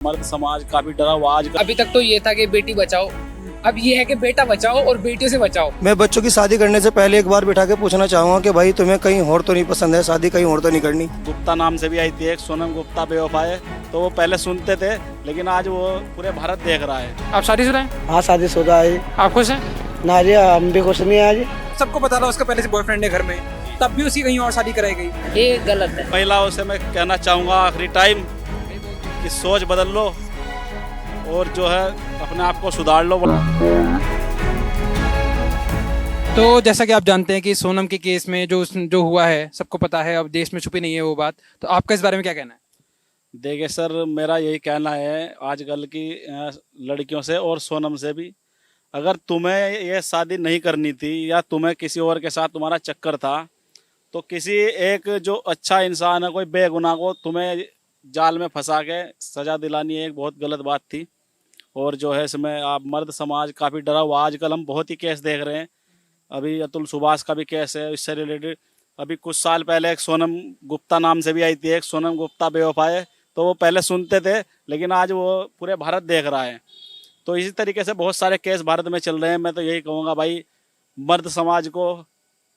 मर्द समाज काफी डरा हुआ आज अभी तक तो ये था कि बेटी बचाओ, अब ये है कि बेटा बचाओ और बेटियों से बचाओ। मैं बच्चों की शादी करने से पहले एक बार बिठा के पूछना चाहूंगा कि भाई तुम्हें कहीं और तो नहीं पसंद है, शादी कहीं और तो नहीं करनी। गुप्ता नाम से भी आई थी एक सोनम गुप्ता बेवफा है, तो वो पहले सुनते थे लेकिन आज वो पूरे भारत देख रहा है। आप शादीशुदा हैं? हाँ शादीशुदा है। आप खुश हैं? ना जी हम भी खुश नहीं है आज। सबको पता था उसका पहले से बॉयफ्रेंड है घर में, तब भी उसी कहीं और शादी कराई गई। ये गलत है। महिलाओं से मैं कहना चाहूंगा आखिरी टाइम कि सोच बदल लो और जो है अपने आप को सुधार लो। तो जैसा कि आप जानते हैं कि सोनम के केस में जो हुआ है सबको पता है, अब देश में छुपी नहीं है वो बात। तो आपका इस बारे में क्या कहना है? देखिए सर, मेरा यही कहना है आजकल की लड़कियों से और सोनम से भी, अगर तुम्हें ये शादी नहीं करनी थी या तुम्हें किसी और के साथ तुम्हारा चक्कर था तो किसी एक जो अच्छा इंसान है, कोई बेगुनाह को तुम्हें जाल में फंसा के सज़ा दिलानी एक बहुत गलत बात थी। और जो है इसमें आप मर्द समाज काफ़ी डरा हुआ। आजकल हम बहुत ही केस देख रहे हैं, अभी अतुल सुभाष का भी केस है इससे रिलेटेड। अभी कुछ साल पहले एक सोनम गुप्ता नाम से भी आई थी एक सोनम गुप्ता बेवफा है, तो वो पहले सुनते थे लेकिन आज वो पूरे भारत देख रहा है। तो इसी तरीके से बहुत सारे केस भारत में चल रहे हैं। मैं तो यही कहूँगा भाई, मर्द समाज को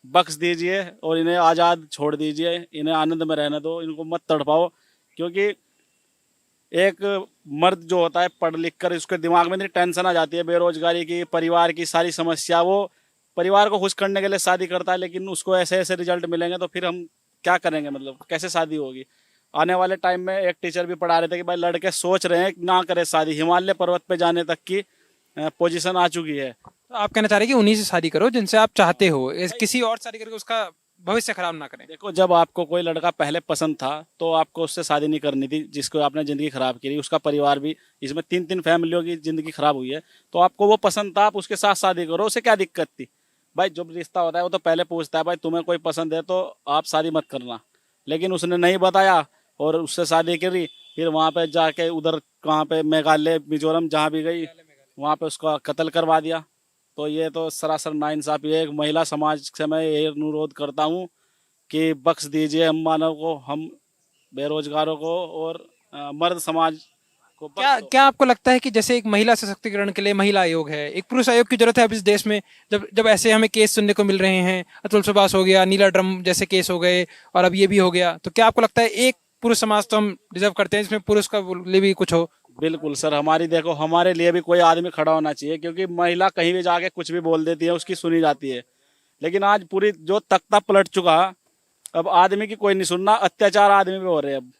बख्श दीजिए और इन्हें आज़ाद छोड़ दीजिए, इन्हें आनंद में रहने दो, इनको मत तड़पाओ। क्योंकि एक मर्द जो होता है पढ़ लिख कर उसके दिमाग में इतनी टेंशन आ जाती है बेरोजगारी की, परिवार की सारी समस्या, वो परिवार को खुश करने के लिए शादी करता है, लेकिन उसको ऐसे ऐसे रिजल्ट मिलेंगे तो फिर हम क्या करेंगे, मतलब कैसे शादी होगी। आने वाले टाइम में एक टीचर भी पढ़ा रहे थे कि भाई लड़के सोच रहे हैं ना करें शादी, हिमालय पर्वत पे जाने तक की पोजीशन आ चुकी है। तो आप कहना चाह रहे हैं कि उन्हीं से शादी करो जिनसे आप चाहते हो, किसी और शादी करके उसका भविष्य खराब ना करें। देखो, जब आपको कोई लड़का पहले पसंद था तो आपको उससे शादी नहीं करनी थी जिसको आपने ज़िंदगी ख़राब की, उसका परिवार भी, इसमें 3-3 फैमिलियों की ज़िंदगी ख़राब हुई है। तो आपको वो पसंद था, आप उसके साथ शादी करो, उसे क्या दिक्कत थी भाई। जब रिश्ता होता है वो तो पहले पूछता है भाई तुम्हें कोई पसंद है तो आप शादी मत करना, लेकिन उसने नहीं बताया और उससे शादी करी, फिर वहाँ पे जाके उधर कहाँ पे मेघालय मिजोरम जहाँ भी गई वहाँ पे उसका कत्ल करवा दिया। तो ये तो सरासर नाइंसाफ़ी है। एक महिला समाज से मैं ये अनुरोध करता हूँ कि बख्श दीजिए हम मानव को, हम बेरोजगारों को और मर्द समाज को। क्या आपको लगता है कि जैसे एक महिला सशक्तिकरण के लिए महिला आयोग है, एक पुरुष आयोग की जरूरत है अब इस देश में? जब जब ऐसे हमें केस सुनने को मिल रहे हैं, अतुल सुभाष हो गया, नीला ड्रम जैसे केस हो गए और अब ये भी हो गया, तो क्या आपको लगता है एक पुरुष समाज तो हम डिजर्व करते हैं जिसमें पुरुष का लिए भी कुछ हो? बिल्कुल सर, हमारे लिए भी कोई आदमी खड़ा होना चाहिए, क्योंकि महिला कहीं भी जाके कुछ भी बोल देती है, उसकी सुनी जाती है। लेकिन आज पूरी जो तख्ता पलट चुका, अब आदमी की कोई नहीं सुनना, अत्याचार आदमी पे हो रहे हैं अब।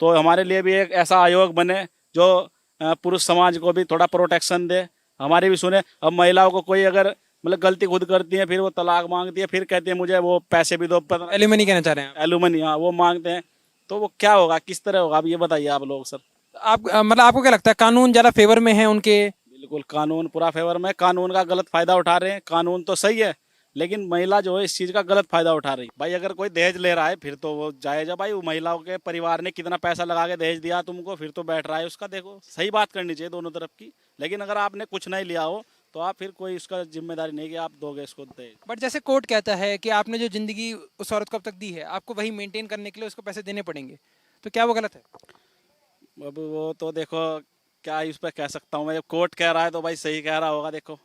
तो हमारे लिए भी एक ऐसा आयोग बने जो पुरुष समाज को भी थोड़ा प्रोटेक्शन दे, हमारी भी सुने। अब महिलाओं को कोई अगर मतलब गलती खुद करती है, फिर वो तलाक मांगती है, फिर कहती है मुझे वो पैसे भी दो, एलिमनी कहना चाह रहे हैं आप? एलुमनी, हाँ वो मांगते हैं। तो वो क्या होगा, किस तरह होगा, अब ये बताइए आप लोग सर। आप मतलब आपको क्या लगता है कानून ज्यादा फेवर में है उनके? बिल्कुल, कानून पूरा फेवर में, कानून का गलत फायदा उठा रहे हैं। कानून तो सही है लेकिन महिला जो है इस चीज का गलत फायदा उठा रही। भाई अगर कोई दहेज ले रहा है फिर तो वो जायज है भाई, वो महिलाओं के परिवार ने कितना पैसा लगा के दहेज दिया तुमको, फिर तो बैठ रहा है उसका, देखो सही बात करनी चाहिए दोनों तरफ की। लेकिन अगर आपने कुछ नहीं लिया हो तो आप फिर कोई उसका जिम्मेदारी नहीं कि आप दोगे इसको दहेज। बट जैसे कोर्ट कहता है कि आपने जो जिंदगी उस औरत को अब तक दी है, आपको वही मेंटेन करने के लिए उसको पैसे देने पड़ेंगे, तो क्या वो गलत है? अब वो तो देखो क्या इस पर कह सकता हूँ मैं, कोर्ट कह रहा है तो भाई सही कह रहा होगा। देखो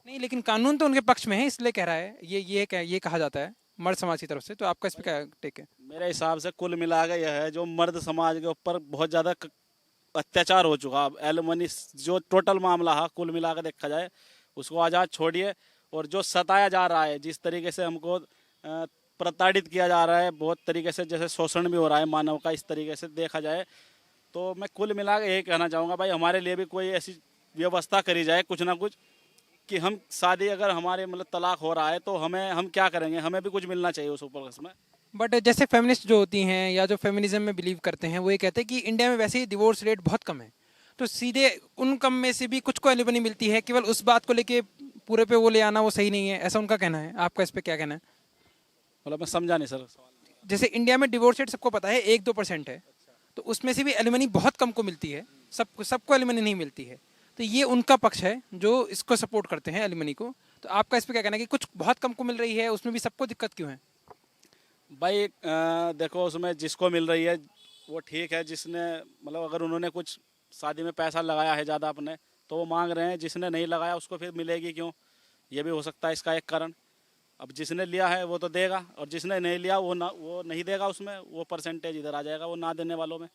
नहीं, लेकिन कानून तो उनके पक्ष में है इसलिए कह रहा है, ये कहा जाता है मर्द समाज की तरफ से। तो आपका इस पे क्या टेक है? मेरे हिसाब से कुल मिला के यह है जो मर्द समाज के ऊपर बहुत ज़्यादा अत्याचार हो चुका। अब एलुमनी जो टोटल मामला है कुल मिला के देखा जाए, उसको आज़ाद छोड़िए। और जो सताया जा रहा है, जिस तरीके से हमको प्रताड़ित किया जा रहा है, बहुत तरीके से जैसे शोषण भी हो रहा है मानव का, इस तरीके से देखा जाए तो मैं कुल मिला के यही कहना चाहूँगा भाई, हमारे लिए भी कोई ऐसी व्यवस्था करी जाए कुछ ना कुछ, कि हम शादी अगर हमारे मतलब तलाक हो रहा है तो हम क्या करेंगे, हमें भी कुछ मिलना चाहिए उस ऊपर में। बट जैसे फेमिनिस्ट जो होती हैं या जो फेमिनिज्म में बिलीव करते हैं, वो ये कहते हैं कि इंडिया में वैसे ही डिवोर्स रेट बहुत कम है, तो सीधे उन कम में से भी कुछ को एलिमनी मिलती है, केवल उस बात को लेके पूरे पे वो ले आना वो सही नहीं है, ऐसा उनका कहना है। आपका इस पे क्या कहना है? मतलब मैं समझा नहीं सर सवाल। जैसे इंडिया में डिवोर्स रेट सबको पता है 1-2% है, तो उसमें से भी एलिमनी बहुत कम को मिलती है, सबको एलिमनी नहीं मिलती है। तो ये उनका पक्ष है जो इसको सपोर्ट करते हैं एलिमनी को। तो आपका इस पे क्या कहना है कि कुछ बहुत कम को मिल रही है, उसमें भी सबको दिक्कत क्यों है? भाई देखो, उसमें जिसको मिल रही है वो ठीक है, जिसने मतलब अगर उन्होंने कुछ शादी में पैसा लगाया है ज़्यादा अपने, तो वो मांग रहे हैं। जिसने नहीं लगाया उसको फिर मिलेगी क्यों, ये भी हो सकता है इसका एक कारण। अब जिसने लिया है वो तो देगा, और जिसने नहीं लिया वो नहीं देगा, उसमें वो परसेंटेज इधर आ जाएगा वो ना देने वालों में।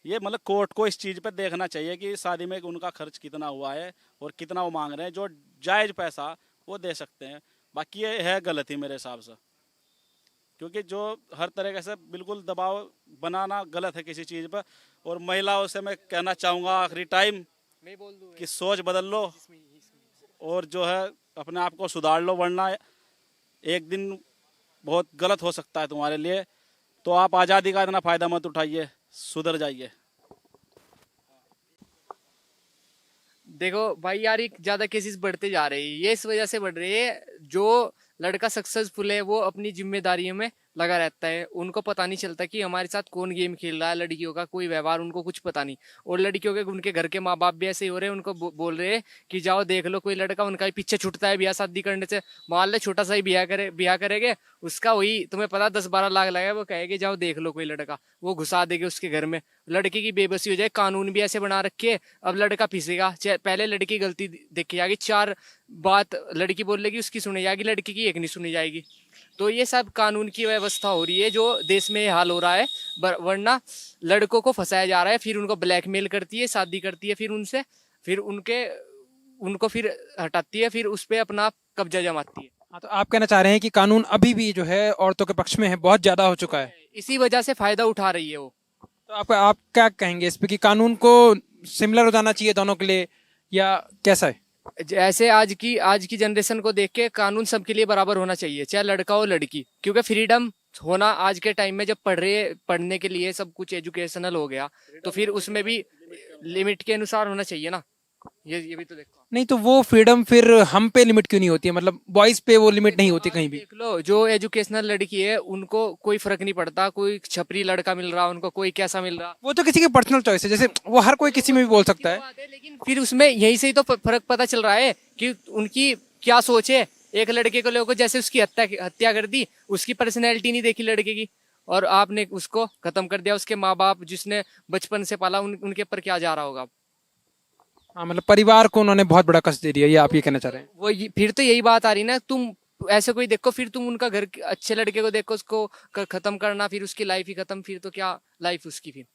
ये मतलब कोर्ट को इस चीज़ पे देखना चाहिए कि शादी में उनका खर्च कितना हुआ है और कितना वो मांग रहे हैं। जो जायज़ पैसा वो दे सकते हैं, बाकी ये है गलत ही मेरे हिसाब से, क्योंकि जो हर तरीके से बिल्कुल दबाव बनाना गलत है किसी चीज़ पर। और महिलाओं से मैं कहना चाहूँगा आखिरी टाइम कि सोच बदल लो और जो है अपने आप को सुधार लो, वरना एक दिन बहुत गलत हो सकता है तुम्हारे लिए। तो आप आज़ादी का इतना फ़ायदा मत उठाइए, सुधर जाइए। देखो भाई यार, ये ज्यादा केसेस बढ़ते जा रहे हैं। ये इस वजह से बढ़ रहे हैं, जो लड़का सक्सेसफुल है वो अपनी जिम्मेदारियों में लगा रहता है। उनको पता नहीं चलता कि हमारे साथ कौन गेम खेल रहा है। लड़कियों का कोई व्यवहार उनको कुछ पता नहीं। और लड़कियों के उनके घर के माँ बाप भी ऐसे ही हो रहे हैं, उनको बोल रहे हैं कि जाओ देख लो कोई लड़का। उनका भी पीछे छूटता है ब्याह शादी करने से। मान ले छोटा सा ही ब्याह करेंगे, उसका वही तुम्हें पता 10-12 लाख लगेगा। वो कहेगी जाओ देख लो कोई लड़का, वो घुसा देंगे उसके घर में। लड़की की बेबसी हो जाए। कानून भी ऐसे बना रखे, अब लड़का फिसेगा। पहले लड़की की गलती देखी जाएगी, 4 बात लड़की बोल लेगी उसकी सुनी जाएगी, लड़की की एक नहीं सुनी जाएगी। तो ये सब कानून की व्यवस्था हो रही है जो देश में हाल हो रहा है। वरना लड़कों को फंसाया जा रहा है, फिर उनको ब्लैकमेल करती है, शादी करती है फिर उनसे, फिर उनको फिर हटाती है, फिर उस पर अपना कब्जा जमाती है। हाँ, तो आप कहना चाह रहे हैं कि कानून अभी भी जो है औरतों के पक्ष में है, बहुत ज्यादा हो चुका है। इसी वजह से फायदा उठा रही है वो। तो आप क्या कहेंगे इस पे कि कानून को सिमिलर हो जाना चाहिए दोनों के लिए, या कैसा है? जैसे आज की जनरेशन को देख के कानून सबके लिए बराबर होना चाहिए, चाहे लड़का हो लड़की। क्योंकि फ्रीडम होना आज के टाइम में, जब पढ़ने के लिए सब कुछ एजुकेशनल हो गया, तो फिर उसमें भी लिमिट के अनुसार होना चाहिए ना। ये भी तो देखो। नहीं तो वो फ्रीडम फिर हम पे लिमिट क्यों नहीं होती है? मतलब बॉयज पे वो लिमिट नहीं होती कहीं भी? देख लो, जो एजुकेशनल लड़की है उनको कोई फर्क नहीं पड़ता, कोई छपरी लड़का मिल रहा उनको, कोई कैसा मिल रहा। वो तो किसी की पर्सनल चॉइस है, जैसे वो हर कोई किसी में भी बोल सकता है। लेकिन फिर उसमें यही से ही तो फर्क पता चल रहा है कि उनकी क्या सोच है। एक लड़के को लोगों जैसे उसकी हत्या कर दी, उसकी पर्सनैलिटी नहीं देखी लड़के की, और आपने उसको खत्म कर दिया। उसके माँ बाप जिसने बचपन से पाला, उनके ऊपर क्या जा रहा होगा। हाँ, मतलब परिवार को उन्होंने बहुत बड़ा कष्ट दे दिया, ये आप ये कहना चाह रहे हैं? फिर तो यही बात आ रही ना, तुम ऐसे कोई देखो, फिर तुम उनका घर अच्छे लड़के को देखो, उसको खत्म करना, फिर उसकी लाइफ ही खत्म। फिर तो क्या लाइफ उसकी फिर।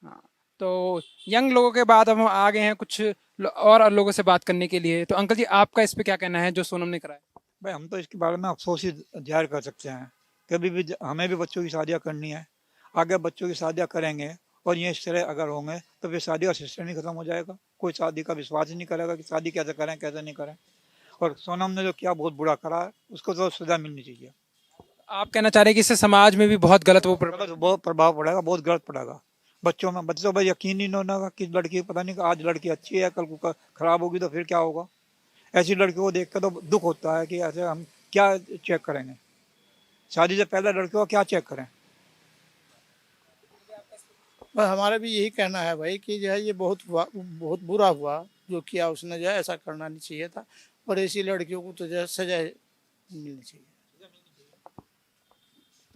हाँ, तो यंग लोगों के बाद अब हम आ गए हैं कुछ और लोगों से बात करने के लिए। तो अंकल जी, आपका इस पे क्या कहना है जो सोनम ने कराया? भाई हम तो इसके बारे में अफसोस ही जाहिर कर सकते हैं। कभी भी हमें भी बच्चों की शादियाँ करनी है, आगे बच्चों की शादियाँ करेंगे और ये इस तरह अगर होंगे तो फिर शादी का सिस्टम ही खत्म हो जाएगा। कोई शादी का विश्वास ही नहीं करेगा कि शादी कैसे करें कैसे नहीं करें। और सोनम ने जो किया बहुत बुरा करा है, उसको तो सजा मिलनी चाहिए। आप कहना चाह रहे हैं कि इससे समाज में भी बहुत गलत बहुत प्रभाव पड़ेगा, बहुत गलत पड़ेगा। बच्चों पर यकीन ही नहीं होगा कि लड़की पता नहीं आज लड़की अच्छी है, कल को खराब होगी तो फिर क्या होगा। ऐसी लड़की को देख कर तो दुख होता है कि ऐसे हम क्या चेक करेंगे, शादी से पहले लड़कियों को क्या चेक करें। बस हमारा भी यही कहना है भाई कि जो है ये बहुत बुरा हुआ जो किया उसने, जो है ऐसा करना नहीं चाहिए था। और ऐसी लड़कियों को तो जो है सजा मिलनी चाहिए।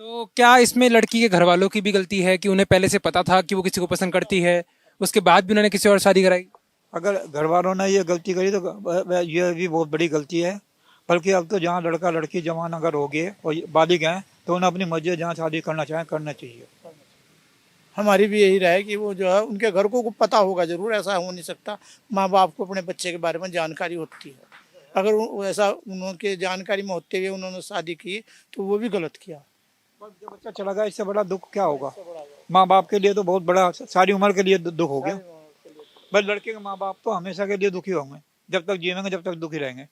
तो क्या इसमें लड़की के घर वालों की भी गलती है कि उन्हें पहले से पता था कि वो किसी को पसंद करती है, उसके बाद भी उन्होंने किसी और शादी कराई? अगर घर वालों ने ये गलती करी तो ये भी बहुत बड़ी गलती है। बल्कि अब तो जहाँ लड़का लड़की जवान अगर हो गए और बालिग हैं तो उन्हें अपनी मर्जी जहाँ शादी करना चाहें करना चाहिए। हमारी भी यही राय कि वो जो है उनके घर को पता होगा जरूर, ऐसा हो नहीं सकता। माँ बाप को अपने बच्चे के बारे में जानकारी होती है। अगर ऐसा उनके जानकारी में होते हुए उन्होंने शादी की तो वो भी गलत किया। जब बच्चा चला गया इससे बड़ा दुख क्या होगा। माँ बाप के लिए तो बहुत बड़ा, सारी उम्र के लिए दुख हो गया। बस लड़के के माँ बाप तो हमेशा के लिए दुखी होंगे, जब तक जिएंगे जब तक दुखी रहेंगे।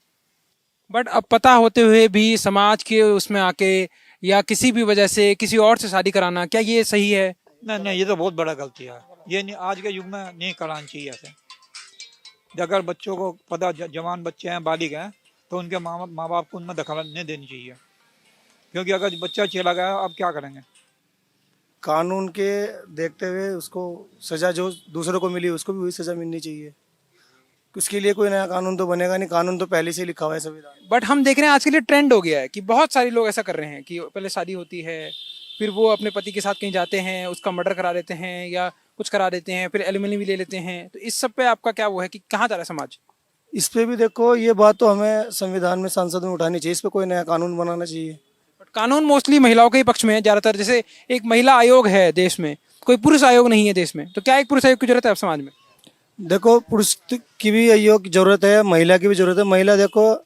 बट अब पता होते हुए भी समाज के उसमें आके या किसी भी वजह से किसी और से शादी कराना, क्या ये सही है? नहीं, ये तो बहुत बड़ा गलती है। ये नहीं, आज के युग में नहीं कराना चाहिए ऐसे। अगर बच्चों को पता जवान बच्चे हैं बालिग हैं तो उनके माँ बाप को उनमें दखल नहीं देनी चाहिए। क्योंकि अगर बच्चा चला गया अब क्या करेंगे। कानून के देखते हुए उसको सजा जो दूसरों को मिली उसको भी वही सजा मिलनी चाहिए। उसके लिए कोई नया कानून तो बनेगा नहीं, कानून तो पहले से लिखा हुआ है संविधान। बट हम देख रहे हैं आज के लिए ट्रेंड हो गया है कि बहुत सारे लोग ऐसा कर रहे हैं कि पहले शादी होती है, फिर वो अपने पति के साथ कहीं जाते हैं, उसका मर्डर करा देते हैं या कुछ करा देते हैं, फिर एलिमनी भी ले लेते हैं। तो इस सब पे आपका क्या वो है कि कहाँ जा रहा है समाज? इस पे भी देखो, ये बात तो हमें संविधान में, संसद में उठानी चाहिए। इस पे कोई नया कानून बनाना चाहिए। बट कानून मोस्टली महिलाओं के ही पक्ष में है ज़्यादातर। जैसे एक महिला आयोग है देश में, कोई पुरुष आयोग नहीं है देश में, तो क्या एक पुरुष आयोग की जरूरत है अब समाज में? देखो, पुरुष की भी आयोग की जरूरत है, महिला की भी जरूरत है। महिला देखो,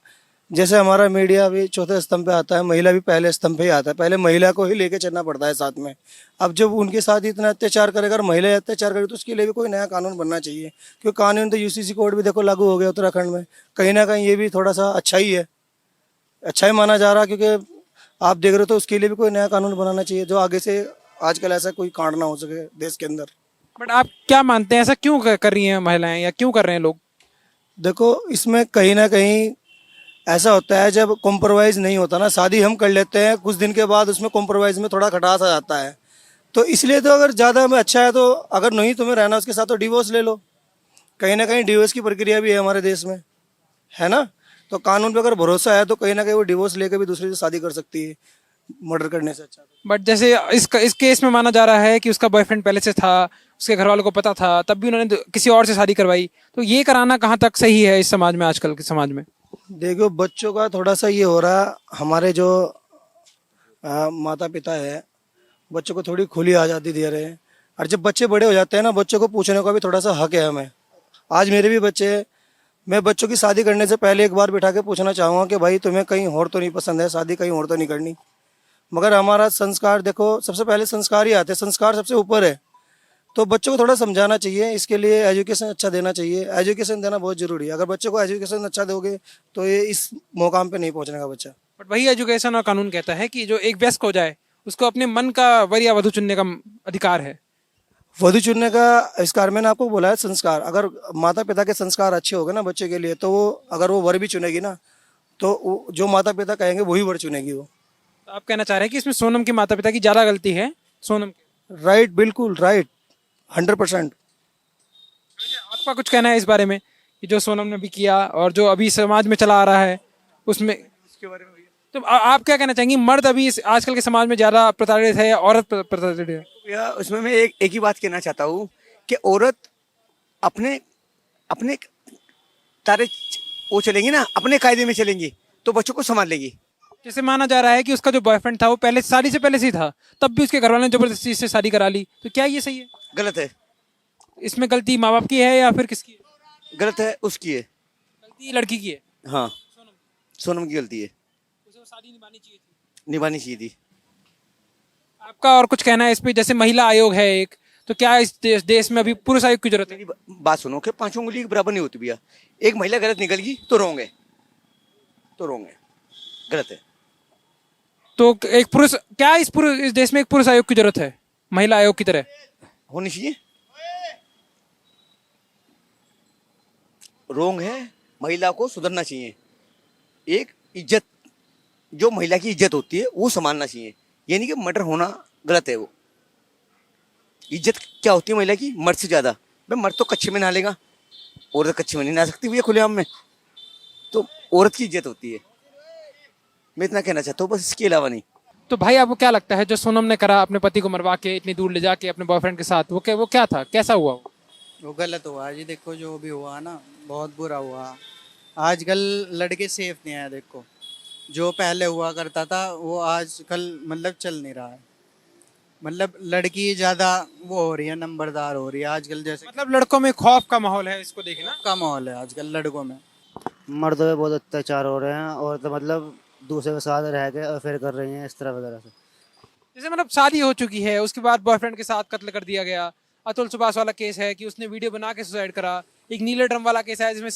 जैसे हमारा मीडिया भी चौथे स्तंभ पे आता है, महिला भी पहले स्तंभ पे ही आता है। पहले महिला को ही लेके चलना पड़ता है साथ में। अब जब उनके साथ इतना अत्याचार करेगा और महिला अत्याचार करेगी, तो उसके लिए भी कोई नया कानून बनना चाहिए। क्योंकि कानून तो यूसीसी कोड भी देखो लागू हो गया उत्तराखंड में। कहीं ना कहीं ये भी थोड़ा सा अच्छा ही है, अच्छा ही माना जा रहा, क्योंकि आप देख रहे हो। तो उसके लिए भी कोई नया कानून बनाना चाहिए, जो आगे से आजकल ऐसा कोई कांड ना हो सके देश के अंदर। बट आप क्या मानते हैं, ऐसा क्यों कर रही हैं महिलाएं, या क्यों कर रहे हैं लोग? देखो, इसमें कहीं ना कहीं ऐसा होता है, जब कॉम्प्रोमाइज़ नहीं होता ना, शादी हम कर लेते हैं, कुछ दिन के बाद उसमें कॉम्प्रोमाइज़ में थोड़ा खटास आ जाता है। तो इसलिए तो अगर ज़्यादा में अच्छा है, तो अगर नहीं तुम्हें रहना उसके साथ, तो डिवोर्स ले लो। कहीं ना कहीं डिवोर्स की प्रक्रिया भी है हमारे देश में, है ना। तो कानून पे अगर भरोसा है, तो कहीं ना कहीं वो डिवोर्स लेकर भी दूसरे से शादी कर सकती है, मर्डर करने से अच्छा। बट जैसे इस केस में माना जा रहा है कि उसका बॉयफ्रेंड पहले से था, उसके घर वालों को पता था, तब भी उन्होंने किसी और से शादी करवाई। तो ये कराना कहाँ तक सही है इस समाज में, आजकल के समाज में? देखो, बच्चों का थोड़ा सा ये हो रहा, हमारे जो माता पिता है, बच्चों को थोड़ी खुली आज़ादी दे रहे हैं। और जब बच्चे बड़े हो जाते हैं ना, बच्चों को पूछने का भी थोड़ा सा हक है हमें। आज मेरे भी बच्चे, मैं बच्चों की शादी करने से पहले एक बार बिठा के पूछना चाहूँगा कि भाई तुम्हें कहीं और तो नहीं पसंद है, शादी कहीं और तो नहीं करनी। मगर हमारा संस्कार देखो, सबसे पहले संस्कार ही आते हैं, संस्कार सबसे ऊपर है। तो बच्चों को थोड़ा समझाना चाहिए, इसके लिए एजुकेशन अच्छा देना चाहिए। एजुकेशन देना बहुत ज़रूरी है। अगर बच्चों को एजुकेशन अच्छा दोगे, तो ये इस मुकाम पे नहीं पहुंचने का बच्चा। बट वही एजुकेशन और कानून कहता है कि जो एक वयस्क हो जाए, उसको अपने मन का वर या वधु चुनने का अधिकार है। वधु चुनने का इसकार मैंने आपको बोला है संस्कार। अगर माता पिता के संस्कार अच्छे हो गए ना बच्चे के लिए, तो वो अगर वो वर भी चुनेगी ना, तो जो माता पिता कहेंगे वही वर चुनेगी वो। तो आप कहना चाह रहे हैं कि इसमें सोनम के माता पिता की ज़्यादा गलती है? सोनम की? राइट, बिल्कुल राइट, 100%। आपका कुछ कहना है इस बारे में कि जो सोनम ने भी किया और जो अभी समाज में चला आ रहा है उसमें, उसके बारे में? तो आप क्या कहना चाहेंगे, मर्द अभी आजकल के समाज में ज़्यादा प्रताड़ित है या औरत प्रताड़ित है? या उसमें मैं एक ही बात कहना चाहता हूँ कि औरत अपने अपने तारे वो चलेंगी ना, अपने कायदे में चलेंगी, तो बच्चों को संभाल लेगी। जैसे माना जा रहा है कि उसका जो बॉयफ्रेंड था वो पहले शादी से पहले से ही था, तब भी उसके घर वालों ने जबरदस्ती से शादी करा ली। तो क्या ये सही है? गलत है। इसमें गलती माँ बाप की है या फिर किसकी है? गलत है, उसकी है। गलती लड़की की है? हाँ, सोनम की गलती है। उसे वो शादी निभानी चाहिए थी। निभानी चाहिए थी। आपका और कुछ कहना है इस पे? जैसे महिला आयोग है एक, तो क्या इस देश में अभी पुरुष आयोग की जरूरत है? मेरी बात सुनो कि पांचों उंगली के बराबर नहीं होती भैया। एक महिला गलत निकल गई तो रोंग है, तो रोंग है, गलत है। तो एक पुरुष, क्या इस देश में एक पुरुष आयोग की जरूरत है, महिला आयोग की तरह? होनी चाहिए। रोंग है, महिला को सुधरना चाहिए। एक इज्जत, जो महिला की इज्जत होती है वो संभालना चाहिए। ये नहीं कि मर्डर होना गलत है। वो इज्जत क्या होती है महिला की, मर्द से ज्यादा। भाई मर्द तो कच्चे में नहा लेगा, औरत कच्चे में नहीं नहा सकती भैया खुलेआम में। तो औरत की इज्जत होती है। मैं इतना कहना चाहता हूँ बस, इसके अलावा नहीं। तो भाई आपको क्या लगता है जो सोनम ने करा अपने पति को मरवा के इतनी दूर ले जाके अपने बॉयफ्रेंड के साथ, वो क्या था, कैसा हुआ वो गलत हुआ जी। देखो जो भी हुआ ना, बहुत बुरा हुआ। आजकल लड़के सेफ नहीं है। देखो जो पहले हुआ करता था वो आजकल मतलब चल नहीं रहा है। मतलब लड़की ज़्यादा वो हो रही है, नंबरदार हो रही है आजकल। जैसे मतलब लड़कों में खौफ का माहौल है, इसको देखना का माहौल है आजकल लड़कों में। मर्दों पे बहुत अत्याचार हो रहे हैं, और तो मतलब दूसरे के साथ रह के अफेयर कर रही हैं, इस तरह वगैरह से। जैसे मतलब शादी हो चुकी है, उसके बाद बॉयफ्रेंड के साथ कत्ल कर दिया गया। अतुल सुभाष वाला केस है कि उसने वीडियो बना के सुसाइड करा। एक नीले ड्रम वाला केस है जिसमें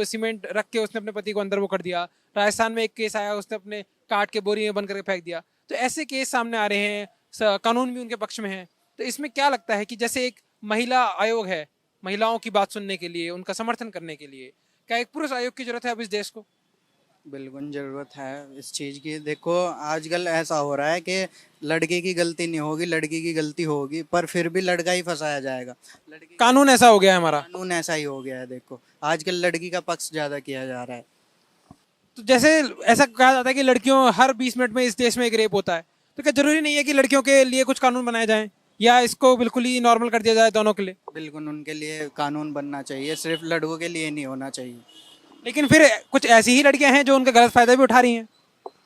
सीमेंट रख के उसने अपने पति को अंदर वो कर दिया। राजस्थान में एक केस आया, उसने अपने काट के बोरी में बंद करके फेंक दिया। तो ऐसे केस सामने आ रहे हैं, कानून भी उनके पक्ष में है। तो इसमें क्या लगता है कि जैसे एक महिला आयोग है महिलाओं की बात सुनने के लिए, उनका समर्थन करने के लिए, क्या एक पुरुष आयोग की जरूरत है अब इस देश को? बिल्कुल ज़रूरत है इस चीज़ की। देखो आजकल ऐसा हो रहा है कि लड़के की गलती नहीं होगी, लड़की की गलती होगी, पर फिर भी लड़का ही फंसाया जाएगा। लड़की कानून ऐसा हो गया है हमारा। कानून ऐसा ही हो गया है। देखो आजकल लड़की का पक्ष ज़्यादा किया जा रहा है। तो जैसे ऐसा कहा जाता है कि लड़कियों हर 20 मिनट में इस देश में एक रेप होता है, तो क्या जरूरी नहीं है कि लड़कियों के लिए कुछ कानून बनाए जाएं? या इसको बिल्कुल ही नॉर्मल कर दिया जाए दोनों के लिए? बिल्कुल उनके लिए कानून बनना चाहिए, सिर्फ लड़कों के लिए नहीं होना चाहिए। लेकिन फिर कुछ ऐसी ही लड़कियां हैं जो उनका गलत फायदा भी उठा रही हैं।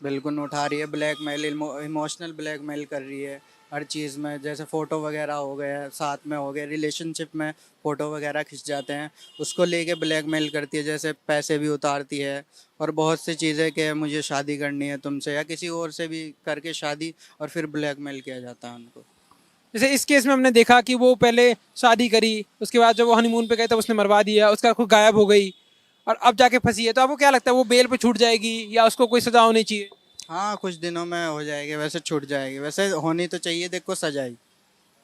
बिल्कुल उठा रही है, ब्लैकमेल, इमोशनल ब्लैकमेल कर रही है हर चीज़ में। जैसे फ़ोटो वगैरह हो गए, साथ में हो गए, रिलेशनशिप में फ़ोटो वगैरह खिंच जाते हैं, उसको लेके ब्लैकमेल करती है, जैसे पैसे भी उतारती है और बहुत सी चीज़ें कि मुझे शादी करनी है तुमसे, या किसी और से भी करके शादी, और फिर ब्लैकमेल किया जाता है उनको। जैसे इस केस में हमने देखा कि वो पहले शादी करी, उसके बाद जब वो हनीमून पे गए तब उसने मरवा दिया, उसका खुद गायब हो गई और अब जाके फंसी है। तो आपको क्या लगता है वो बेल पे छूट जाएगी या उसको कोई सजा होनी चाहिए? हाँ, कुछ दिनों में हो जाएगी, वैसे छूट जाएगी। वैसे होनी तो चाहिए, देखो सजाई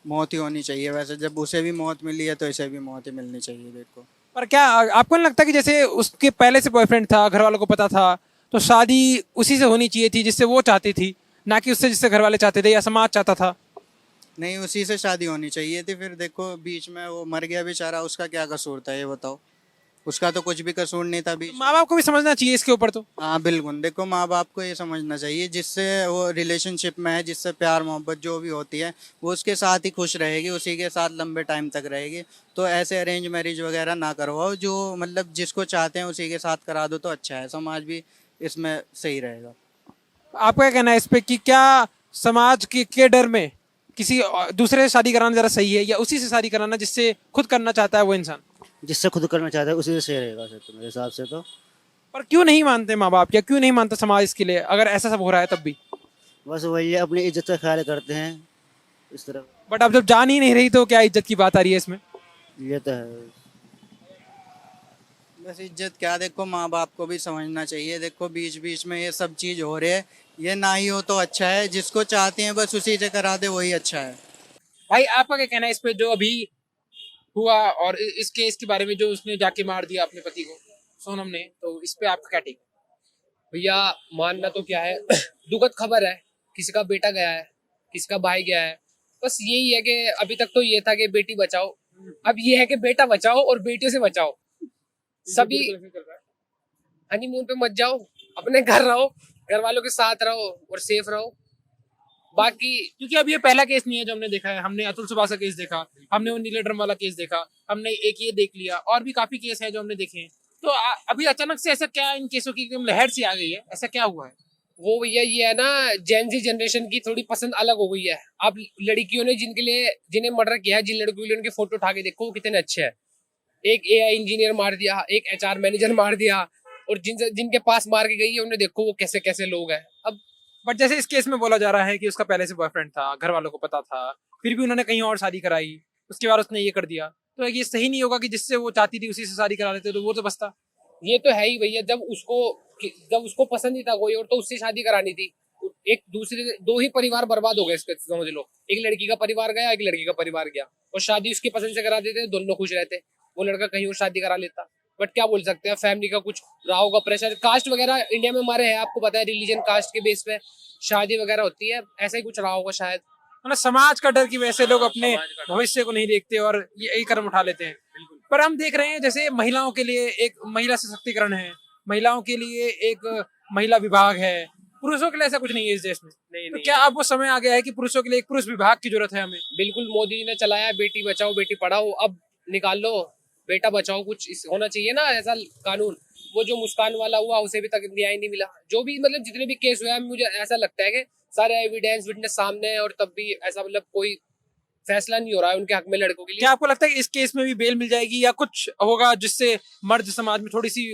मौत ही होनी चाहिए। वैसे जब उसे भी मौत मिली है तो इसे भी मौत ही मिलनी चाहिए, देखो। पर क्या आपको नहीं लगता कि जैसे उसके पहले से बॉयफ्रेंड था, घर वालों को पता था, तो शादी उसी से होनी चाहिए थी जिससे वो चाहती थी, ना कि उससे जिससे घर वाले चाहते थे या समाज चाहता था? नहीं, उसी से शादी होनी चाहिए थी। फिर देखो बीच में वो मर गया बेचारा, उसका क्या कसूर था ये बताओ? उसका तो कुछ भी कसूर नहीं था बीच। माँ बाप को भी समझना चाहिए इसके ऊपर तो। हाँ बिल्कुल, देखो माँ बाप को ये समझना चाहिए, जिससे वो रिलेशनशिप में है, जिससे प्यार मोहब्बत जो भी होती है, वो उसके साथ ही खुश रहेगी, उसी के साथ लंबे टाइम तक रहेगी। तो ऐसे अरेंज मैरिज वगैरह ना करवाओ, जो मतलब जिसको चाहते हैं उसी के साथ करा दो तो अच्छा है, समाज भी इसमें सही रहेगा। आपका क्या कहना है इस पे कि क्या समाज के डर में किसी दूसरे से शादी कराना ज़रा सही है या उसी से शादी कराना जिससे खुद करना चाहता है वो इंसान? जिससे खुद करना चाहता है उसी से सही रहेगा सर, तो मेरे हिसाब से तो। पर क्यों नहीं मानते माँ बाप या क्यों नहीं मानता समाज इसके लिए, अगर ऐसा सब हो रहा है तब भी? बस वही है, अपनी इज्जत का ख्याल करते हैं इस तरह। बट अब जब जान ही नहीं रही तो क्या इज्जत की बात आ रही है इसमें? ये तो है। बस इज्जत क्या, देखो माँ बाप को भी समझना चाहिए। देखो बीच बीच में ये सब चीज़ हो रही है, ये ना ही हो तो अच्छा है। जिसको चाहते हैं बस उसी से करा दे, वही अच्छा है। भाई आपका क्या कहना है इस पे जो अभी हुआ और इस केस के बारे में, जो उसने जाके मार दिया अपने पति को सोनम ने, तो इस पे आपका क्या टेक? भैया मानना तो क्या है दुखद खबर है, किसी का बेटा गया है, किसी का भाई गया है। बस यही है कि अभी तक तो ये था कि बेटी बचाओ, अब ये है कि बेटा बचाओ और बेटियों से बचाओ। सभी हनीमून पे मत जाओ, अपने घर रहो, घर वालों के साथ रहो और सेफ रहो। बाकी क्योंकि अब ये पहला केस नहीं है जो हमने देखा है। हमने अतुल सुभाष का केस देखा, हमने वो नीले ड्रम वाला केस देखा, हमने एक ये देख लिया, और भी काफी केस है जो हमने देखे हैं। तो अभी अचानक से ऐसा क्या इन केसों की एकदम लहर सी आ गई है, ऐसा क्या हुआ है? वो भैया ये है ना, जेन जनरेशन की थोड़ी पसंद अलग हो गई है। अब लड़कियों ने जिनके लिए जिन्हें मर्डर किया है, जिन लड़कियों के लिए उनके फोटो उठा के देखो वो कितने अच्छे हैं। एक एआई इंजीनियर मार दिया, एक एचआर मैनेजर मार दिया, और जिनके पास मार के गई है उन्हें देखो वो कैसे कैसे लोग हैं। अब बट जैसे इस केस में बोला जा रहा है कि उसका पहले से बॉयफ्रेंड था, घर वालों को पता था, फिर भी उन्होंने कहीं और शादी कराई, उसके बाद उसने ये कर दिया, तो ये सही नहीं होगा कि जिससे वो चाहती थी उसी से शादी करा लेते तो वो तो बसता? ये तो है ही भैया, जब उसको पसंद ही था कोई और तो उससे शादी करानी थी। एक दूसरे दो ही परिवार बर्बाद हो गए इसके, समझ लो। एक लड़की का परिवार गया, एक लड़की का परिवार गया, और शादी उसकी पसंद से करा देते, दोनों खुश रहते। वो लड़का कहीं और शादी करा लेता। बट क्या बोल सकते हैं, फैमिली का कुछ रहा होगा प्रेशर, कास्ट वगैरह इंडिया में हमारे है, आपको पता है, रिलीजन कास्ट के बेस पे शादी वगैरह होती है, ऐसा ही कुछ रहा होगा शायद। मतलब समाज का डर की वजह से लोग अपने भविष्य को नहीं देखते और यही कदम उठा लेते हैं। पर हम देख रहे हैं जैसे महिलाओं के लिए एक महिला सशक्तिकरण है, महिलाओं के लिए एक महिला विभाग है, पुरुषों के लिए ऐसा कुछ नहीं है इस देश में। तो क्या अब वो समय आ गया है कि पुरुषों के लिए एक पुरुष विभाग की जरूरत है हमें? बिल्कुल, मोदी ने चलाया बेटी बचाओ बेटी पढ़ाओ, अब निकाल लो बेटा बचाओ, कुछ होना चाहिए ना ऐसा कानून। वो जो मुस्कान वाला हुआ उसे भी तक न्याय नहीं मिला। जो भी मतलब जितने भी केस हुए हैं, मुझे ऐसा लगता है कि सारे एविडेंस विटनेस सामने है, और तब भी ऐसा मतलब कोई फैसला नहीं हो रहा है उनके हक में लड़कों के लिए। क्या आपको लगता है कि इस केस में भी बेल मिल जाएगी या कुछ होगा जिससे मर्द समाज में थोड़ी सी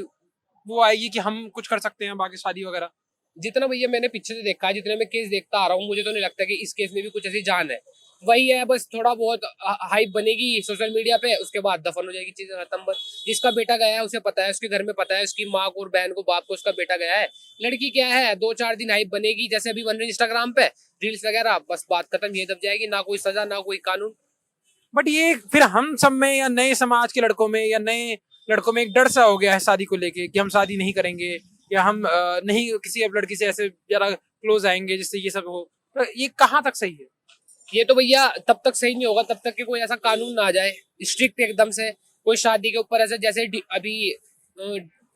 वो आएगी कि हम कुछ कर सकते हैं बाकी शादी वगैरह? जितना भैया मैंने पीछे से देखा है, जितने मैं केस देखता आ रहा हूँ, मुझे तो नहीं लगता कि इस केस में भी कुछ ऐसी जान है। वही है, बस थोड़ा बहुत हाइप बनेगी सोशल मीडिया पे, उसके बाद दफन हो जाएगी चीजें, खत्म। बस जिसका बेटा गया है उसे पता है, उसके घर में पता है, उसकी माँ को और बहन को बाप को उसका बेटा गया है। लड़की क्या है, 2-4 दिन हाइप बनेगी, जैसे अभी बन रही इंस्टाग्राम पे रील्स वगैरह, बस बात खत्म, ये दब जाएगी। ना कोई सजा ना कोई कानून। बट ये फिर हम सब में या नए समाज के लड़कों में या नए लड़कों में एक डर सा हो गया है शादी को लेके कि हम शादी नहीं करेंगे या हम नहीं किसी अब लड़की से ऐसे जरा क्लोज आएंगे जिससे ये सब हो। तो ये कहाँ तक सही है? ये तो भैया तब तक सही नहीं होगा तब तक कि कोई ऐसा कानून ना आ जाए स्ट्रिक्ट एकदम से, कोई शादी के ऊपर ऐसे, जैसे अभी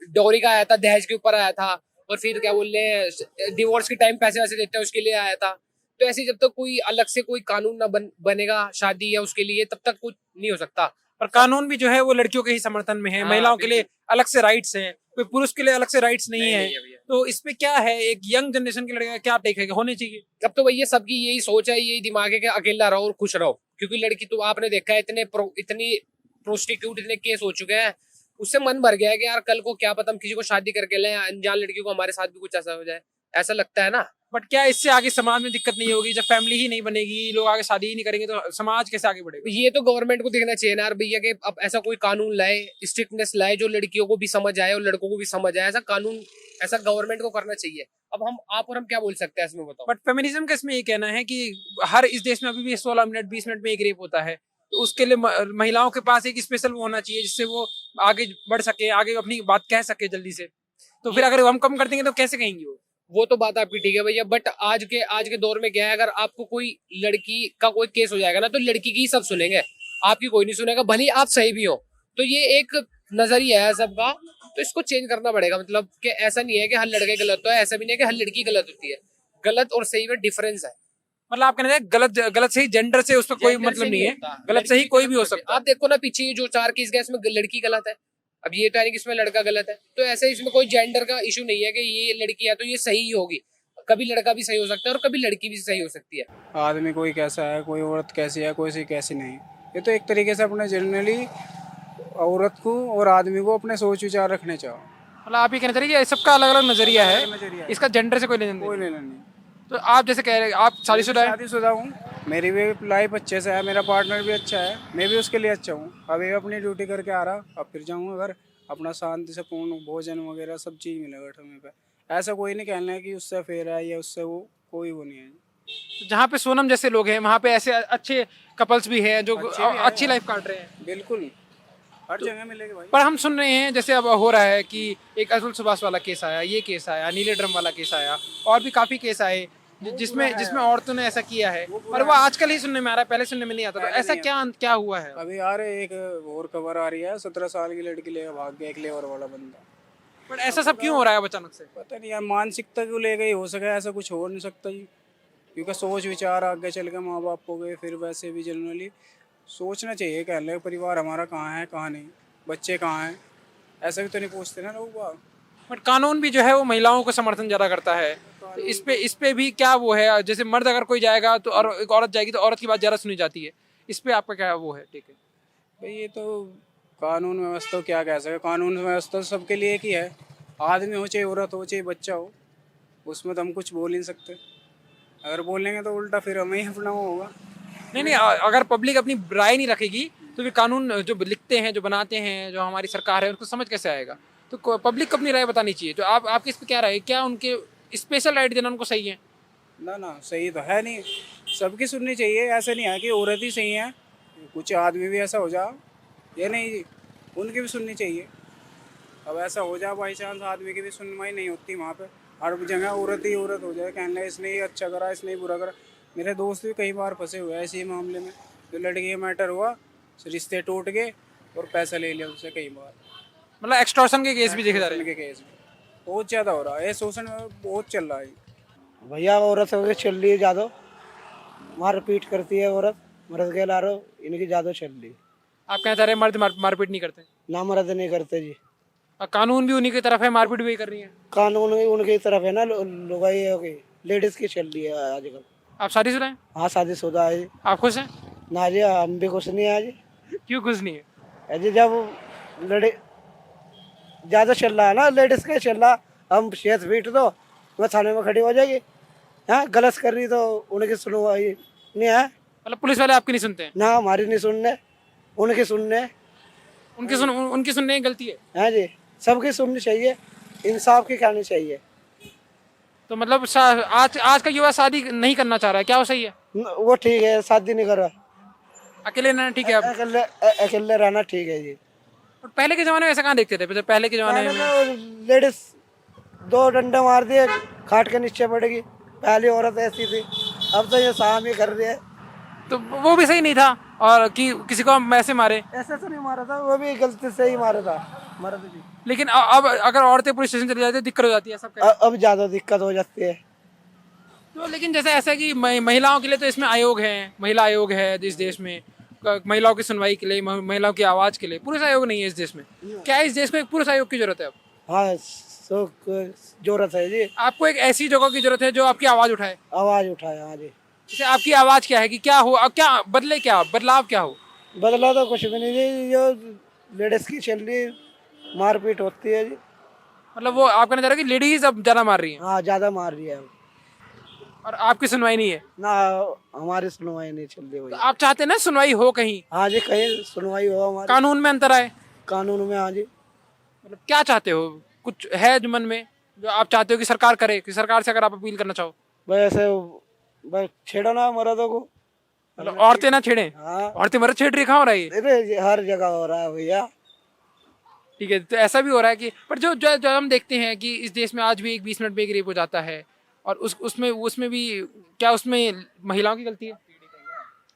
डोरी का आया था, दहेज के ऊपर आया था, और फिर क्या बोल रहे हैं डिवोर्स के टाइम पैसे वैसे देते हैं उसके लिए आया था। तो ऐसे जब तक कोई अलग से कोई कानून ना बनेगा शादी या उसके लिए, तब तक कुछ नहीं हो सकता। पर कानून भी जो है वो लड़कियों के ही समर्थन में है, हाँ, महिलाओं के लिए बिल्कुल। अलग से राइट्स हैं, कोई पुरुष के लिए अलग से राइट्स नहीं है। भैया। तो इस पे क्या है, एक यंग जनरेशन के लड़के का क्या टेक है कि होने चाहिए? अब तो भैया सबकी यही सोच है, यही दिमाग है कि अकेला रहो और खुश रहो, क्योंकि लड़की तो आपने देखा है इतनी प्रोस्टिट्यूट इतने केस हो चुके हैं, उससे मन भर गया है कि यार कल को क्या पता हम किसी को शादी करके लें, अनजान लड़की को हमारे साथ भी कुछ ऐसा हो जाए, ऐसा लगता है ना। बट क्या इससे आगे समाज में दिक्कत नहीं होगी? जब फैमिली ही नहीं बनेगी, लोग आगे शादी ही नहीं करेंगे, तो समाज कैसे आगे बढ़ेगा? ये तो गवर्नमेंट को देखना चाहिए ना यार भैया कि अब ऐसा कोई कानून लाए, स्ट्रिक्टनेस लाए, जो लड़कियों को भी समझ आए और लड़कों को भी समझ आए, ऐसा कानून ऐसा गवर्नमेंट को करना चाहिए। अब हम क्या बोल सकते हैं इसमें, बताओ। बट फेमिनिज्म का इसमें ये कहना है कि हर इस देश में अभी भी 16 मिनट 20 मिनट में एक रेप होता है, तो उसके लिए महिलाओं के पास एक स्पेशल वो होना चाहिए जिससे वो आगे बढ़ सके, आगे अपनी बात कह सके जल्दी से। तो फिर अगर हम कम कर देंगे तो कैसे कहेंगे वो तो बात आपकी ठीक है भैया, बट आज के दौर में क्या है, अगर आपको कोई लड़की का कोई केस हो जाएगा ना, तो लड़की की ही सब सुनेंगे, आपकी कोई नहीं सुनेगा, भले ही आप सही भी हो। तो ये एक नजरिया है सबका, तो इसको चेंज करना पड़ेगा। मतलब कि ऐसा नहीं है कि हर लड़के गलत हो, ऐसा भी नहीं है कि हर लड़की गलत होती है। गलत और सही में डिफरेंस है। मतलब आप कहना चाहिए गलत गलत सही जेंडर से उसका कोई मतलब नहीं है, गलत सही कोई भी हो सकता है। आप देखो ना पीछे ये जो 4 केस गए, इसमें लड़की गलत है, अब ये तो है नहीं कि इसमें लड़का गलत है। तो ऐसे इसमें कोई जेंडर का इशू नहीं है कि ये लड़की है तो ये सही ही होगी, कभी लड़का भी सही हो सकता है और कभी लड़की भी सही हो सकती है। आदमी कोई कैसा है, कोई औरत कैसी है, कोई सी कैसी नहीं, ये तो एक तरीके से अपने जनरली औरत को और आदमी को अपने सोच विचार रखने चाहिए। मतलब आप ये कहना चाहिए कि सबका अलग अलग नजरिया है, नजरिया है। इसका जेंडर से कोई लेना कोई देना लेना नहीं। नहीं। तो आप जैसे कह रहे हैं आप शादीशुदा है, शादीशुदा हूँ, मेरी भी लाइफ अच्छे से है, मेरा पार्टनर भी अच्छा है, मैं भी उसके लिए अच्छा हूँ। अभी अपनी ड्यूटी करके आ रहा, अब फिर जाऊँगा घर, अपना शांति से पूर्ण भोजन वगैरह सब चीज़ मिलेगा समय पे। ऐसा कोई नहीं कहना है कि उससे फेर है या उससे वो, कोई वो नहीं है। तो जहाँ पे सोनम जैसे लोग हैं वहाँ पे ऐसे अच्छे कपल्स भी हैं जो अच्छे भी हैं। अच्छी लाइफ काट रहे हैं। बिल्कुल हर जगह मिलेगा भाई। पर हम सुन रहे हैं जैसे अब हो रहा है कि एक अतुल सुभाष वाला केस आया, ये केस आया, नीले ड्रम वाला केस आया, और भी काफी केस आए जिसमें औरतों ने ऐसा किया है, और वो आजकल ही सुनने में आ रहा है, पहले सुनने में नहीं आता। तो ऐसा क्या हुआ है? अभी यार एक और खबर आ रही है, 17 साल की लड़की लेकर भाग गया एक लेबर वाला बंदा। बट ऐसा सब क्यों हो रहा है अचानक से? पता नहीं यार, मानसिकता को लेकर ही हो सके, ऐसा कुछ हो नहीं सकता जी। क्योंकि सोच विचार आगे चल के माँ बाप हो गए, फिर वैसे भी जनरली सोचना चाहिए कह ले परिवार हमारा कहाँ है कहाँ नहीं, बच्चे कहाँ हैं, ऐसा भी तो नहीं पूछते ना लोग। बट कानून भी जो है वो महिलाओं को समर्थन ज्यादा करता है। तो इस पे भी क्या वो है, जैसे मर्द अगर कोई जाएगा तो और एक औरत जाएगी तो औरत की बात ज्यादा सुनी जाती है, इस पे आपका क्या वो है? ठीक है भाई, ये तो कानून व्यवस्था क्या कह सके, कानून व्यवस्था सबके लिए एक ही है, आदमी हो चाहे औरत हो चाहे बच्चा हो, उसमें तो हम कुछ बोल ही नहीं सकते। अगर बोलेंगे तो उल्टा फिर हमें ही अपना होगा। नहीं, अगर पब्लिक अपनी राय नहीं रखेगी तो फिर कानून जो लिखते हैं, जो बनाते हैं, जो हमारी सरकार है, उनको समझ कैसे आएगा? तो पब्लिक को अपनी राय बतानी चाहिए। तो आपकी इस पे क्या राय है? क्या उनके स्पेशल राइट देना उनको सही है? ना सही तो है नहीं, सबकी सुननी चाहिए। ऐसा नहीं है कि औरत ही सही है, कुछ आदमी भी ऐसा हो जा, ये नहीं, उनकी भी सुननी चाहिए। अब ऐसा हो जाए बाई चांस आदमी की भी सुनवाई नहीं होती वहाँ पे, हर जगह औरत ही औरत हो जाए, कहने इसने ही अच्छा करा, इसने ही बुरा करा। मेरे दोस्त भी कई बार फंसे हुए हैं इसी मामले में, जो लड़की का मैटर हुआ, रिश्ते टूट गए और पैसा ले लिया उससे कई बार। मतलब एक्सटॉर्शन के केस भी देखे जा रहे हैं। के केस भी बहुत ज़्यादा हो रहा है, ये शोषण बहुत चल रहा है। भैया औरत हो चल रही है ज़्यादा, मारपीट करती है औरत, मर्द के ला रहे इनकी ज़्यादा चल रही है। आप कहना चाह रहे हैं मर्द मारपीट नहीं करते? ना मर्द नहीं करते जी, और कानून भी उन्हीं की तरफ है, मारपीट भी कर रही है। कानून भी उनकी तरफ है ना, लुगाई लेडीज की चल रही है आजकल। आप शादीशुदा हैं? हाँ शादीशुदा है जी। आप खुश हैं? ना जी हम भी खुश नहीं है जी। क्यों खुश नहीं है? जी जब लड़े ज़्यादा चल रहा है ना, लेडीज का चल रहा, हम शेत पीट दो वो थाने में खड़ी हो जाएगी। हाँ गलत कर रही तो उनकी सुनवाई नहीं है। मतलब पुलिस वाले आपकी नहीं सुनते हैं? ना हमारी नहीं सुनने, उनकी सुनने। उनकी सुनने की गलती है? हाँ जी, सबकी सुननी चाहिए, इंसाफ की कहनी चाहिए। तो मतलब आज का युवा शादी नहीं करना चाह रहा है, क्या वो सही है? वो ठीक है, शादी नहीं कर रहा, अकेले रहना ठीक है? अब अकेले रहना ठीक है जी। और पहले के जमाने में ऐसा कहाँ देखते थे? पहले के जमाने में लेडीज 2 डंडे मार दिए खाट के नीचे पड़ेगी, पहली औरत ऐसी थी, अब तो ये शाम ही कर रही है। तो वो भी सही नहीं था, और कि किसी को हम ऐसे मारे? ऐसे तो नहीं मारा था, वो भी गलती से ही मारा था मर्द भी। लेकिन अब अगर औरतें पुलिस स्टेशन चली जाती है दिक्कत हो जाती है, सब अब ज्यादा दिक्कत हो जाती है। तो लेकिन जैसे ऐसा है कि महिलाओं के लिए तो इसमें आयोग है, महिला आयोग है इस देश में, महिलाओं की सुनवाई के लिए, महिलाओं की आवाज के लिए। पुरुष आयोग नहीं है इस देश में। क्या इस देश को एक पुरुष आयोग की जरूरत है अब? हाँ, सो जरूरत है जी, आपको एक ऐसी जगह की जरूरत है जो आपकी आवाज उठाए। आवाज उठाए। हाँ जी, जैसे आपकी आवाज क्या है कि क्या हो, अब क्या बदले, क्या बदलाव क्या हो? बदला तो कुछ भी नहीं जी, जो लेडीज की चल रही मारपीट होती है जी। मतलब वो आप कहना चाह रहे हो कि लेडीज अब ज्यादा मार रही हैं हाँ, ज्यादा मार रही है और आपकी सुनवाई नहीं है। ना, हमारी सुनवाई नहीं चल रही तो भैया। आप चाहते हैं ना सुनवाई हो कहीं, हाँ जी, कहीं सुनवाई हो हमारी कानून में अंतर आए। कानून में। हाँ जी, मतलब क्या चाहते हो, कुछ है जो मन में जो आप चाहते हो कि सरकार करे, कि सरकार से अगर आप अपील करना चाहो? वैसे बस छेड़ो ना मर्दों को। मतलब औरतें ना छेड़े। हाँ, औरतें मर्द छेड़ रही, कहाँ हो रहा है ये? अरे हर जगह हो रहा है भैया। ठीक है, तो ऐसा भी हो रहा है कि पर जो हम देखते हैं कि इस देश में आज भी एक 20 मिनट में एक रेप हो जाता है और उसमें उसमें भी क्या उसमें महिलाओं की गलती है?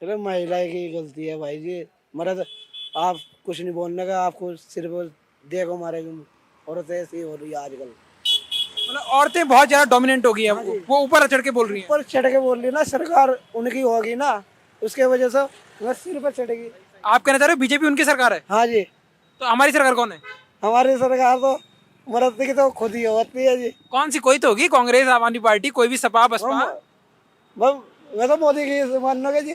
अरे महिला की गलती है भाई जी, मर्द आप कुछ नहीं बोलने का, आपको सिर्फ देखो मारेगी। औरत ऐसी हो रही है आजकल, मतलब औरतें बहुत ज्यादा डोमिनेंट हो गई हाँ है, जी। वो ऊपर चढ़ के बोल रही हैं। ऊपर चढ़ के बोल रही ना, सरकार उनकी होगी ना, उसके वजह से वह सिर पर चढ़ेगी। आप कहना चाह रहे हो बीजेपी उनकी सरकार है, हाँ जी, तो हमारी सरकार कौन है? हमारी सरकार तो मर्द की तो खुद ही होती है जी। कौन सी, कोई तो होगी, कांग्रेस, आम आदमी पार्टी, कोई भी, सपा, बसपा। वह तो मोदी की मानोगे जी,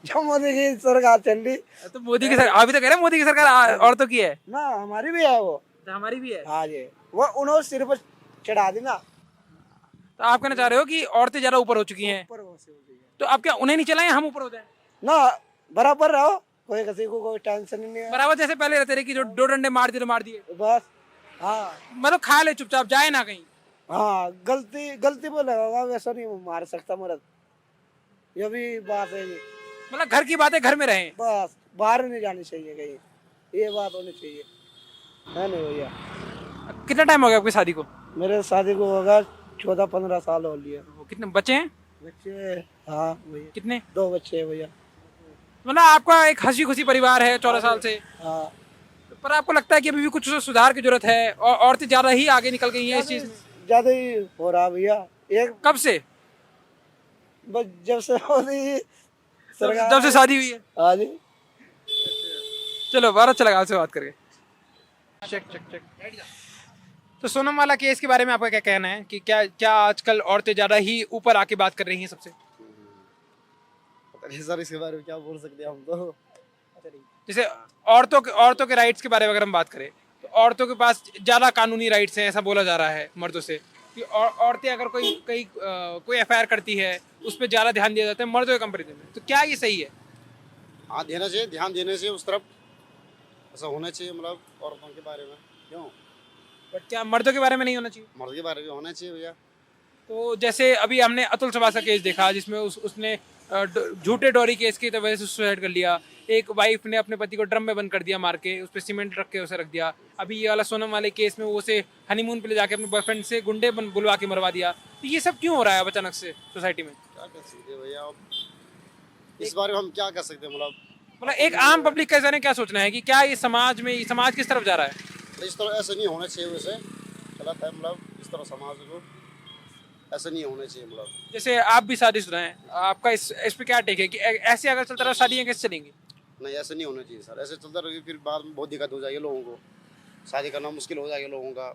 जो मोदी की सरकार चल रही तो मोदी की सरकार, अभी तो कह रहे हैं मोदी की सरकार औरतों की है। ना, हमारी भी है वो। तो हमारी भी है। हाँ जी, वो उन्होंने सिर पर चढ़ा दी ना। तो आप कहना चाह रहे हो कि औरतें ज्यादा ऊपर हो चुकी हैं, तो आप क्या उन्हें नहीं चलाएं, हम ऊपर हो जाएं? ना, बराबर रहो, कोई किसी को कोई टेंशन ही नहीं है। बराबर जैसे पहले रहते रहे कि जो 2 डंडे मार दिए तो मार दिए, बस। हाँ मतलब खा ले चुपचाप, जाए ना कहीं। हाँ, गलती पे लगा, वैसा नहीं मार सकता मर्द, ये भी बात है जी। मतलब घर की बातें घर में रहें। बस, बाहर नहीं जानी चाहिए कहीं, ये बात होनी चाहिए, है नहीं भैया। कितना टाइम हो गया आपकी शादी को? मेरे शादी को होगा 14-15 साल हो लिए। कितने बच्चे हैं? बच्चे, हाँ भैया, कितने? 2 बच्चे हैं भैया। मतलब आपका एक हंसी खुशी परिवार है 14 साल से, हाँ, पर आपको लगता है कि अभी भी कुछ सुधार की जरूरत है और औरतें ज्यादा ही आगे निकल गई हैं इस चीज में? ज्यादा ही हो रहा भैया। एक कब से? बस जब से मोदी सरकार, जब से शादी हुई है। हाँ जी। चलो, बहुत अच्छा लगा आपसे बात करके। चेक। तो सोनम वाला केस के बारे में आपका क्या कहना है कि क्या क्या आजकल औरतें ज्यादा ही ऊपर आके बात कर रही हैं सबसे? सर, इसके बारे में क्या बोल सकते हैं हम तो। जैसे औरतों के राइट्स के बारे में अगर हम बात करें तो औरतों के पास ज्यादा कानूनी राइट्स हैं, ऐसा बोला जा रहा है मर्दों से, कि औरतें अगर कोई एफआईआर करती है उस पर ज्यादा ध्यान दिया जाता है मर्दों के कंपेरिजन में, तो क्या ये सही है? हाँ, देना चाहिए, ध्यान देना चाहिए उस तरफ, ऐसा होना चाहिए, मतलब औरतों के बारे में। क्यों? बट क्या मर्दों के बारे में नहीं होना चाहिए? मर्द के बारे में होना चाहिए भैया। तो जैसे अभी हमने अतुल सवासा का केस देखा जिसमें उसने झूठे डोरी केस की वजह से सुसाइड कर लिया। एक वाइफ ने अपने पति को ड्रम में बंद कर दिया, मार के, उस पर सीमेंट रख के उसे रख दिया। अभी ये वाला सोनम वाले केस में वो उसे हनीमून पे ले जाके अपने बॉयफ्रेंड से गुंडे बुलवा के मरवा दिया। तो ये सब क्यों हो रहा है अचानक से सोसाइटी में? क्या कर सकते हैं भैया, अब इस बारे में हम क्या कर सकते हैं? मतलब एक आम पब्लिक का ने क्या सोचना है कि क्या ये समाज किस तरफ जा रहा है? इस तरह ऐसा नहीं होना चाहिए, वैसे गलत है, मतलब इस तरह समाज को ऐसा नहीं होना चाहिए। मतलब जैसे आप भी शादीशुदा हैं, आपका इस पे क्या टेक है कि ऐसे अगर चलता रहा शादियाँ कैसे चलेंगी? नहीं, ऐसा नहीं होना चाहिए सर, ऐसे चलता रहेगा फिर बाद में बहुत दिक्कत हो जाएगी लोगों को, शादी करना मुश्किल हो जाएगा लोगों का।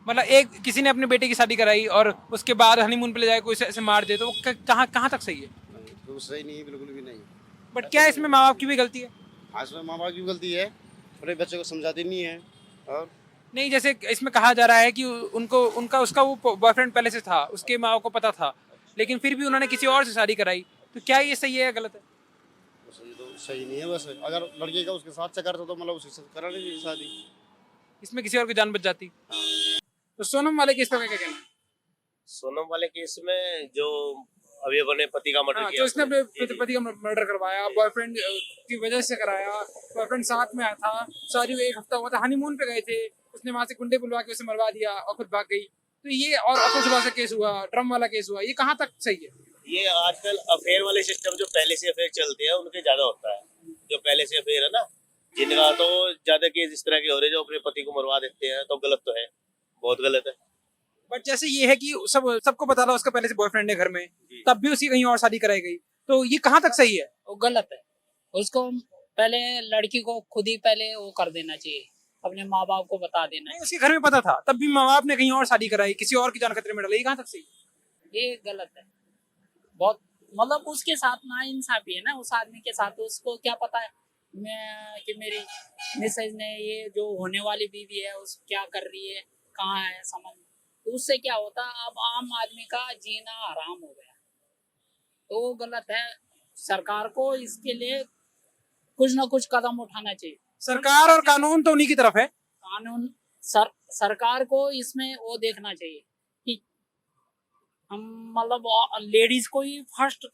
मतलब एक किसी ने अपने बेटे की शादी कराई और उसके बाद हनीमून पे ले जाए कोई ऐसे मार दे, तो वो कहाँ तक सही है? नहीं, तो सही नहीं है, बिल्कुल भी नहीं। बट क्या इसमें माँ बाप की भी गलती है? आज में माँ बाप की गलती है, अपने बच्चे को समझाते नहीं है। और नहीं, जैसे इसमें कहा जा रहा है कि उसका वो बॉयफ्रेंड पहले से था, उसके माँ को पता था, लेकिन फिर भी उन्होंने किसी और से शादी कराई। तो क्या ये सही है या गलत है? तो सही नहीं है, वैसे अगर लड़के का उसके साथ चक्कर था तो मतलब उसके साथ करा नहीं शादी, इसमें किसी और की जान बच जाती। तो सोनम वाले केस पे क्या कहना है? सोनम वाले केस में जो अभी अपने पति का मर्डर हाँ, किया, तो इसने अपने पति का मर्डर करवाया, बॉयफ्रेंड की वजह से कराया, बॉयफ्रेंड साथ में आया था, शादी को 1 हफ्ता हुआ था, हनीमून पे गए थे, उसने वहां से गुंडे बुलवा के उसे मरवा दिया और खुद भाग गई। तो ये और अतुल सवासा केस हुआ, ड्रम वाला केस हुआ, ये कहाँ तक सही है? ये आजकल अफेयर वाले सिस्टम जो पहले से अफेयर चलते हैं उनके ज्यादा होता है। जो पहले से अफेयर है ना, जिनका तो ज्यादा केस इस तरह के हो रहे जो अपने पति को मरवा देते हैं, तो गलत तो है, बहुत गलत है। बट जैसे ये है कि सबको पता था उसका पहले से बॉयफ्रेंड है घर में, तब भी उसकी कहीं और शादी कराई गई, तो ये कहाँ तक सही है? वो गलत है। उसको पहले लड़की को खुद ही पहले वो कर देना चाहिए, अपने माँ बाप को बता देना नहीं, उसके घर में पता था, तब भी माँ बाप ने कहीं और शादी कराई, किसी और की जान खतरे में डाली, ये कहाँ तक सही? चाहिए। ये गलत है बहुत। मतलब उसके साथ ना इंसाफी है ना उस आदमी के साथ। उसको क्या पता है कि मेरी मिसेज ने ये जो होने वाली बीवी है उस क्या कर रही है, कहाँ है, समझ। तो उससे क्या होता, अब आम आदमी का जीना हराम हो गया, तो वो गलत है। सरकार को इसके लिए कुछ ना कुछ कदम उठाना चाहिए। सरकार और कानून तो उन्हीं की तरफ है। कानून सरकार को इसमें वो देखना चाहिए कि हम मतलब लेडीज को ही फर्स्ट,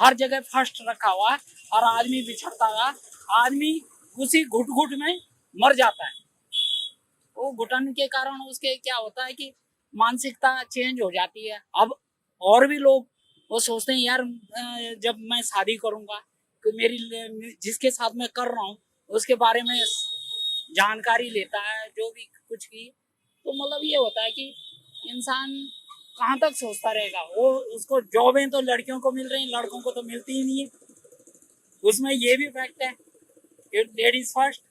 हर जगह फर्स्ट रखा हुआ है, और आदमी बिछड़ता हुआ, आदमी उसी घुट घुट में मर जाता है। वो घुटन के कारण उसके क्या होता है कि मानसिकता चेंज हो जाती है। अब और भी लोग वो सोचते हैं यार जब मैं शादी करूंगा तो मेरी जिसके साथ मैं कर रहा हूँ उसके बारे में जानकारी लेता है, जो भी कुछ की। तो मतलब ये होता है कि इंसान कहाँ तक सोचता रहेगा। वो उसको जॉबें तो लड़कियों को मिल रही हैं, लड़कों को तो मिलती ही नहीं है। उसमें ये भी फैक्ट है कि लेडीज फर्स्ट।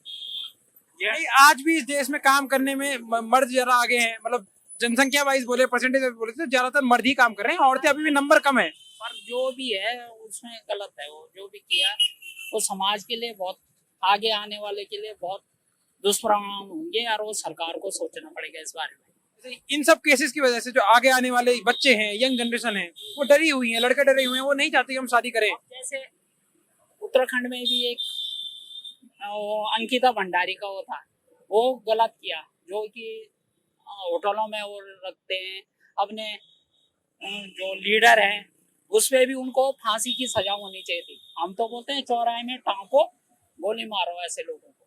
भाई आज भी इस देश में काम करने में मर्द जरा आगे हैं, मतलब जनसंख्या वाइज बोले, परसेंटेज बोले तो ज्यादातर मर्द ही काम कर रहे हैं, औरतें अभी भी नंबर कम है। पर जो भी है उसमें गलत है। वो जो भी किया वो समाज के लिए बहुत, आगे आने वाले के लिए बहुत दुष्परिणाम होंगे, और वो सरकार को सोचना पड़ेगा इस बारे में। इन सब केसेस की वजह से जो आगे आने वाले बच्चे हैं, यंग जनरेशन है, वो डरी हुई है, लड़के डरे हुए हैं, वो नहीं चाहते कि हम शादी करें। जैसे उत्तराखंड में भी एक अंकिता भंडारी का वो था, वो गलत किया, जो कि होटलों में वो रखते हैं अपने जो लीडर हैं, उस पे भी उनको फांसी की सजा होनी चाहिए थी। हम तो बोलते हैं चौराहे में टांको, गोली मारो ऐसे लोगों को।